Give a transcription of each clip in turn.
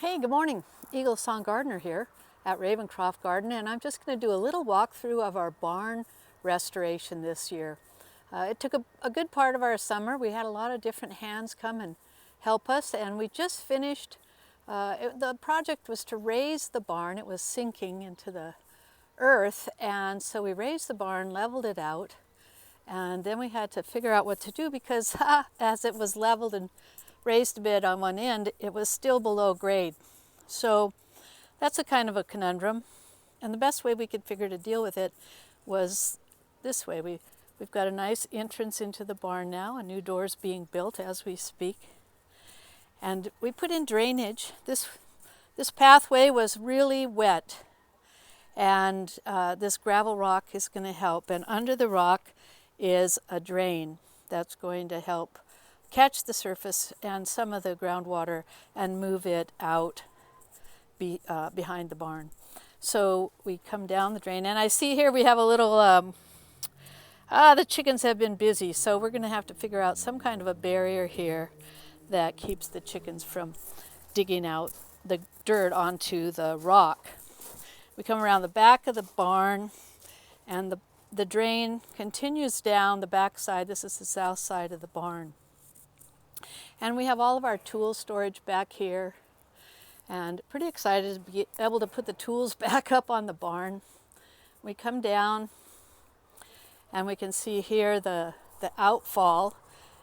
Hey, good morning. Eagle Song Gardener here at RavenCroft Garden, and I'm just going to do a little walkthrough of our barn restoration this year. It took a good part of our summer. We had a lot of different hands come and help us, and we just finished. The project was to raise the barn. It was sinking into the earth, and so we raised the barn, leveled it out, and then we had to figure out what to do because as it was leveled and raised a bit on one end, it was still below grade. So that's a kind of a conundrum. And the best way we could figure to deal with it was this way. We've got a nice entrance into the barn now. A new door's being built as we speak. And we put in drainage. This pathway was really wet. And this gravel rock is going to help. And under the rock is a drain that's going to help catch the surface and some of the groundwater and move it out behind the barn. So we come down the drain, and I see here we have a little, the chickens have been busy, so we're going to have to figure out some kind of a barrier here that keeps the chickens from digging out the dirt onto the rock. We come around the back of the barn, and the drain continues down the back side. This is the south side of the barn. And we have all of our tool storage back here, and pretty excited to be able to put the tools back up on the barn. We come down and we can see here the outfall,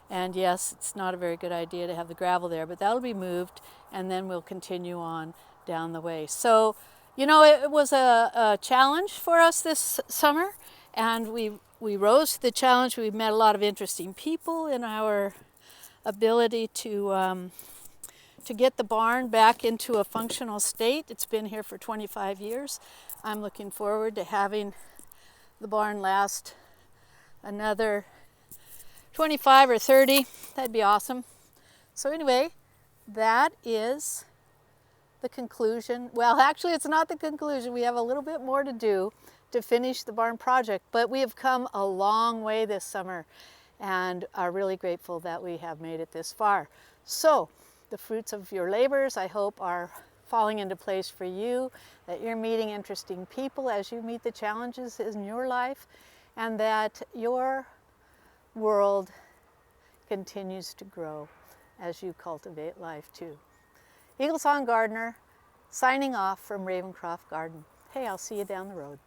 and yes, it's not a very good idea to have the gravel there, but that'll be moved, and then we'll continue on down the way. So, you know, it was a challenge for us this summer, and we rose to the challenge. We met a lot of interesting people in our ability to get the barn back into a functional state. It's been here for 25 years. I'm looking forward to having the barn last another 25 or 30. That'd be awesome. So anyway, that is the conclusion. Well, actually, it's not the conclusion. We have a little bit more to do to finish the barn project, but we have come a long way this summer and are really grateful that we have made it this far. So the fruits of your labors, I hope, are falling into place for you, that you're meeting interesting people as you meet the challenges in your life, and that your world continues to grow as you cultivate life too. Eagle Song Gardener, signing off from RavenCroft Garden. Hey, I'll see you down the road.